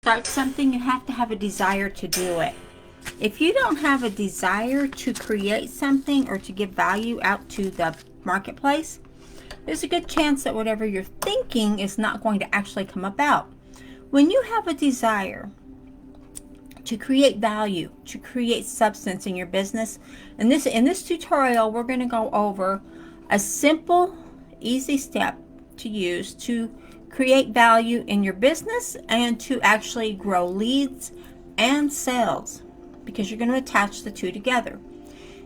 start something, you have to have a desire to do it. If you don't have a desire to create something or to give value out to the marketplace, there's a good chance that whatever you're thinking is not going to actually come about. When you have a desire to create value, to create substance in your business, and in this tutorial, we're going to go over a simple, easy step to use to create value in your business and to actually grow leads and sales, because you're going to attach the two together.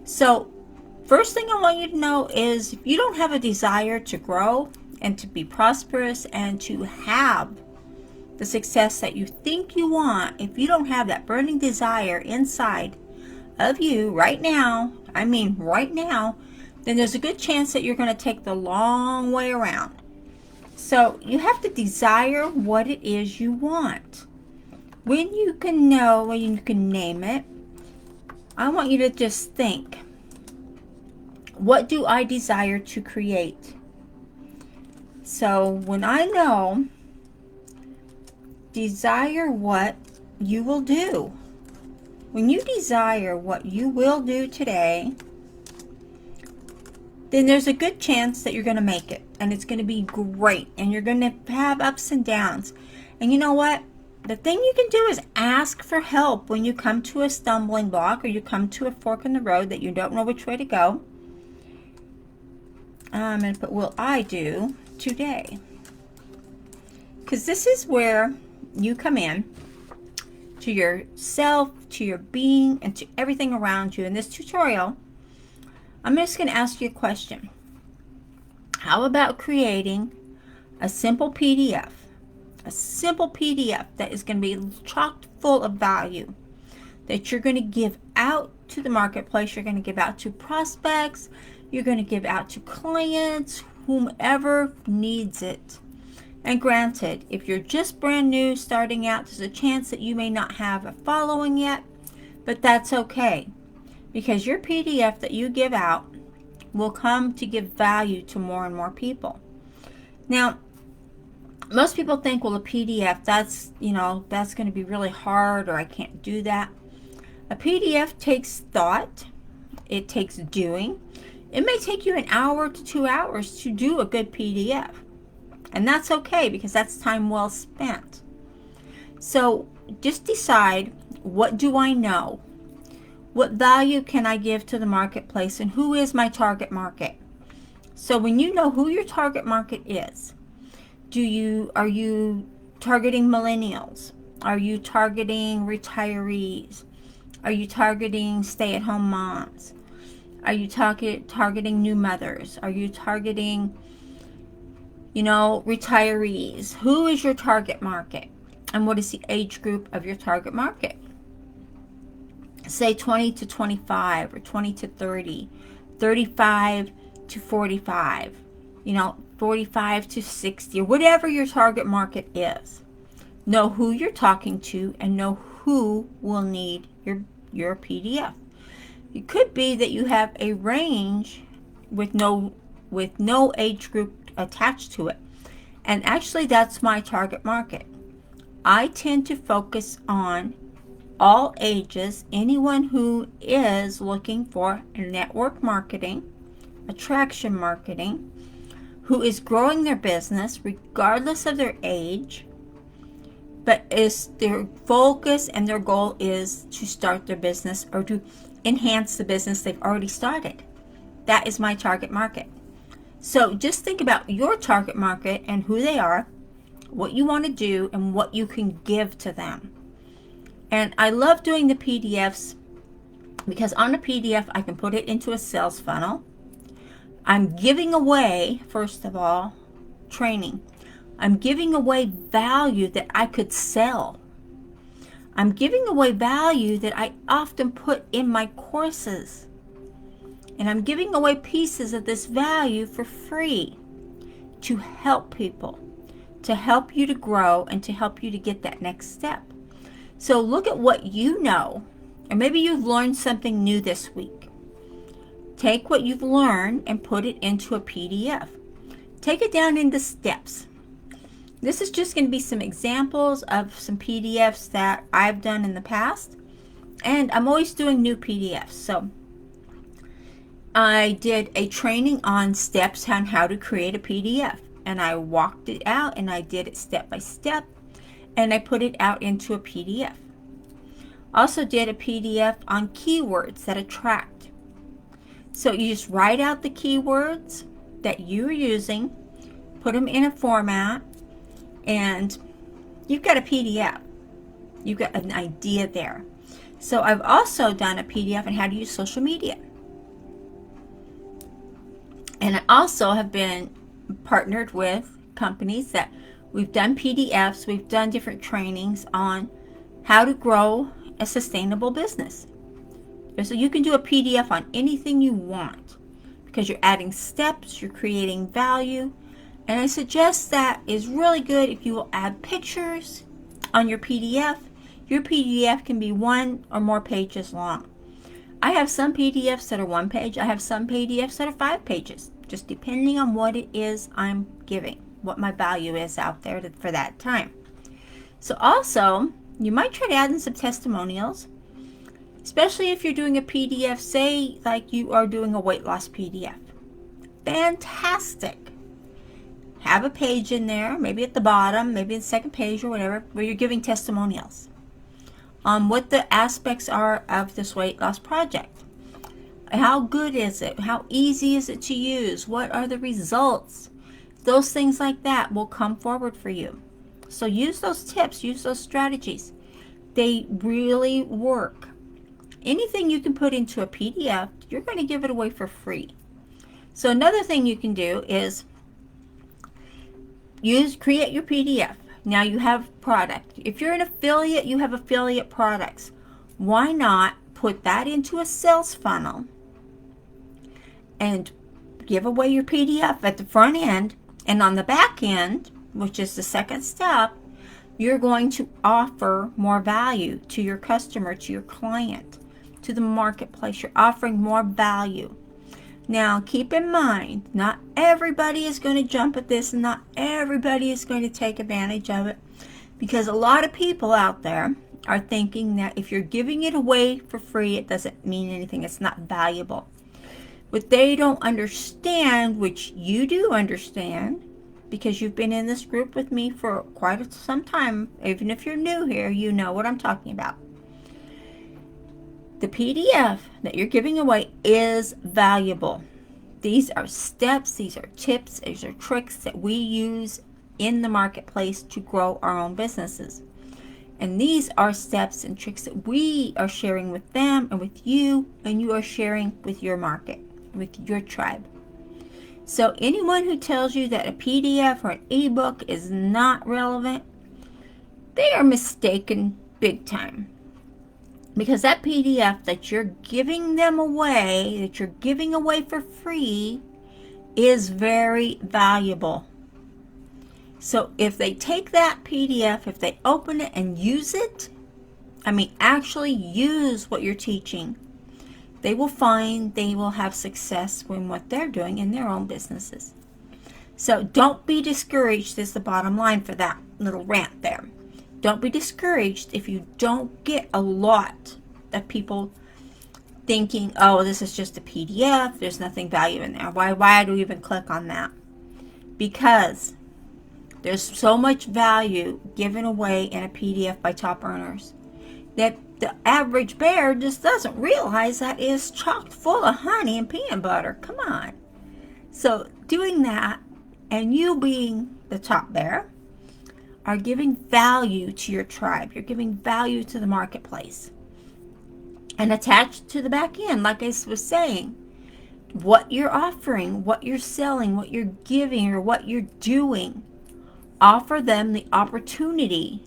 So first thing I want you to know is, if you don't have a desire to grow and to be prosperous and to have the success that you think you want, if you don't have that burning desire inside of you right now, I mean right now, then there's a good chance that you're going to take the long way around. So you have to desire what it is you want. When you can know, when you can name it, I want you to just think, what do I desire to create? So when I know, desire what you will do. When you desire what you will do today, then there's a good chance that you're going to make it, and it's going to be great, and you're going to have ups and downs. And you know what? The thing you can do is ask for help when you come to a stumbling block or you come to a fork in the road that you don't know which way to go. I'm going to put, will I do today? Because this is where you come in to yourself, to your being, and to everything around you. In this tutorial, I'm just going to ask you a question. How about creating a simple PDF? A simple PDF that is going to be chock full of value that you're going to give out to the marketplace. You're going to give out to prospects. You're going to give out to clients, whomever needs it. And granted, if you're just brand new starting out, there's a chance that you may not have a following yet, but that's okay, because your PDF that you give out will come to give value to more and more people. Now, most people think, well, a PDF, that's going to be really hard, or I can't do that. A PDF takes thought. It takes doing. It may take you an hour to 2 hours to do a good PDF. And that's okay, because that's time well spent. So just decide, what do I know? What value can I give to the marketplace, and who is my target market? So when you know who your target market is, are you targeting millennials? Are you targeting retirees? Are you targeting stay-at-home moms? Are you targeting new mothers? Are you targeting, retirees? Who is your target market? And what is the age group of your target market? Say 20 to 25, or 20 to 30, 35 to 45, 45 to 60, or whatever your target market is. Know who you're talking to and know who will need your PDF. It could be that you have a range with no age group attached to it. And actually, that's my target market. I tend to focus on all ages, anyone who is looking for network marketing, attraction marketing, who is growing their business regardless of their age, but is their focus and their goal is to start their business or to enhance the business they've already started. That is my target market. So just think about your target market and who they are, what you want to do, and what you can give to them. And I love doing the PDFs because on a PDF I can put it into a sales funnel. I'm giving away, first of all, training. I'm giving away value that I could sell. I'm giving away value that I often put in my courses. And I'm giving away pieces of this value for free to help people, to help you to grow, and to help you to get that next step. So look at what you know, or maybe you've learned something new this week. Take what you've learned and put it into a PDF. Take it down into steps. This is just going to be some examples of some PDFs that I've done in the past. And I'm always doing new PDFs. So I did a training on steps on how to create a PDF. And I walked it out and I did it step by step. And I put it out into a PDF. Also did a PDF on keywords that attract. So you just write out the keywords that you're using, put them in a format, and you've got a PDF. You've got an idea there. So I've also done a PDF on how to use social media. And I also have been partnered with companies that we've done PDFs, we've done different trainings on how to grow a sustainable business. So you can do a PDF on anything you want because you're adding steps, you're creating value. And I suggest that is really good if you will add pictures on your PDF. Your PDF can be 1 or more pages long. I have some PDFs that are 1 page. I have some PDFs that are 5 pages, just depending on what it is I'm giving, what my value is out there for that time. So also, you might try to add in some testimonials, especially if you're doing a PDF, say like you are doing a weight loss PDF. Fantastic. Have a page in there, maybe at the bottom, maybe the second page or whatever, where you're giving testimonials on what the aspects are of this weight loss project. How good is it? How easy is it to use? What are the results? Those things like that will come forward for you. So use those tips, use those strategies. They really work. Anything you can put into a PDF, you're going to give it away for free. So another thing you can do is create your PDF. Now you have product. If you're an affiliate, you have affiliate products. Why not put that into a sales funnel and give away your PDF at the front end, and on the back end, which is the second step, you're going to offer more value to your customer, to your client, to the marketplace. You're offering more value. Now, keep in mind, not everybody is going to jump at this, and not everybody is going to take advantage of it, because a lot of people out there are thinking that if you're giving it away for free, it doesn't mean anything. It's not valuable. What they don't understand, which you do understand, because you've been in this group with me for quite some time, even if you're new here, you know what I'm talking about. The PDF that you're giving away is valuable. These are steps, these are tips, these are tricks that we use in the marketplace to grow our own businesses. And these are steps and tricks that we are sharing with them and with you, and you are sharing with your market, with your tribe. So anyone who tells you that a PDF or an ebook is not relevant, they are mistaken big time. Because that PDF that you're giving them away, that you're giving away for free, is very valuable. So if they take that PDF, if they open it and use it, actually use what you're teaching, they will find they will have success in what they're doing in their own businesses. So don't be discouraged is the bottom line for that little rant there. Don't be discouraged if you don't get a lot of people thinking, oh, this is just a PDF, there's nothing value in there. Why do we even click on that? Because there's so much value given away in a PDF by top earners that the average bear just doesn't realize that is chock full of honey and peanut butter. Come on. So doing that, and you being the top bear, are giving value to your tribe. You're giving value to the marketplace. And attached to the back end, like I was saying, what you're offering, what you're selling, what you're giving, or what you're doing, offer them the opportunity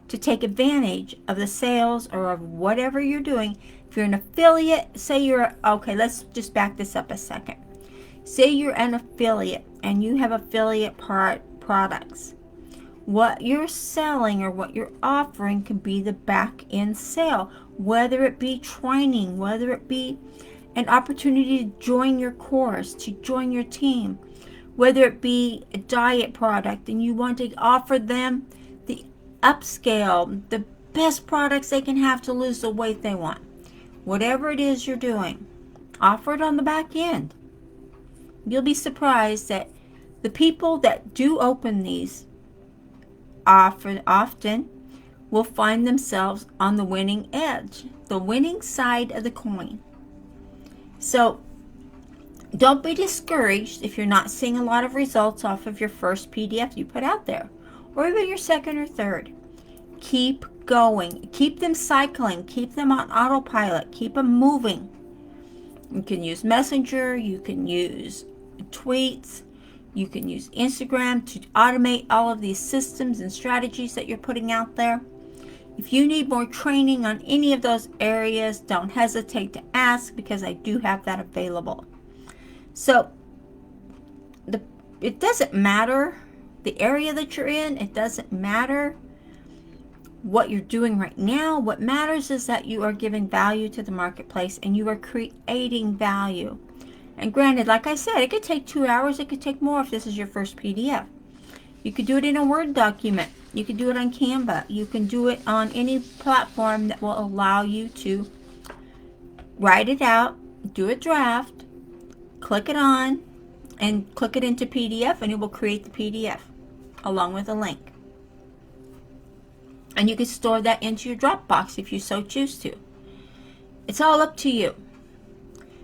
to take advantage of the sales or of whatever you're doing. If you're an affiliate, okay, let's just back this up a second. Say you're an affiliate and you have affiliate products. What you're selling or what you're offering can be the back end sale, whether it be training, whether it be an opportunity to join your course, to join your team, whether it be a diet product and you want to offer them the upscale, the best products they can have to lose the weight they want. Whatever it is you're doing, offer it on the back end. You'll be surprised that the people that do open these often will find themselves on the winning edge, the winning side of the coin. So don't be discouraged if you're not seeing a lot of results off of your first PDF you put out there, or even your second or third. Keep going. Keep them cycling. Keep them on autopilot. Keep them moving. You can use Messenger. You can use tweets. You can use Instagram to automate all of these systems and strategies that you're putting out there. If you need more training on any of those areas, don't hesitate to ask, because I do have that available. So it doesn't matter the area that you're in. It doesn't matter what you're doing right now. What matters is that you are giving value to the marketplace and you are creating value. And granted, like I said, it could take 2 hours. It could take more if this is your first PDF. You could do it in a Word document. You could do it on Canva. You can do it on any platform that will allow you to write it out, do a draft, click it on, and click it into PDF, and it will create the PDF along with a link. And you can store that into your Dropbox if you so choose to. It's all up to you.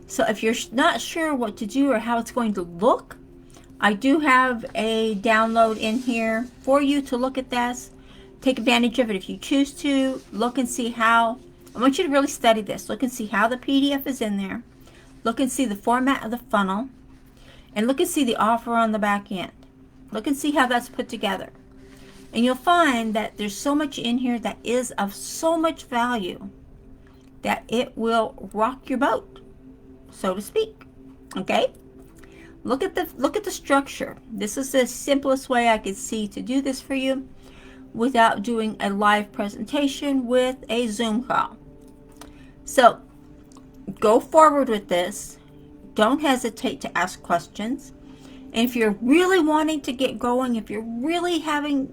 So if you're not sure what to do or how it's going to look, I do have a download in here for you to look at this. Take advantage of it if you choose to. Look and see how. I want you to really study this. Look and see how the PDF is in there. Look and see the format of the funnel. And look and see the offer on the back end. Look and see how that's put together. And you'll find that there's so much in here that is of so much value that it will rock your boat, so to speak. Okay? Look at the structure. This is the simplest way I could see to do this for you without doing a live presentation with a Zoom call. So go forward with this. Don't hesitate to ask questions. And if you're really wanting to get going, if you're really having,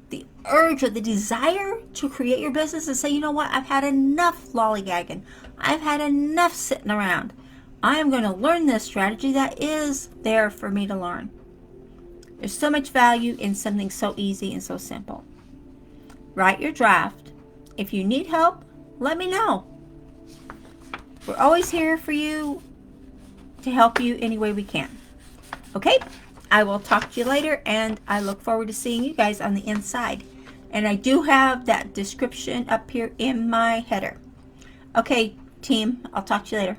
the urge or the desire to create your business and say, you know what, I've had enough lollygagging. I've had enough sitting around. I am going to learn this strategy that is there for me to learn. There's so much value in something so easy and so simple. Write your draft. If you need help, let me know. We're always here for you to help you any way we can. Okay? I will talk to you later, and I look forward to seeing you guys on the inside. And I do have that description up here in my header. Okay, team, I'll talk to you later.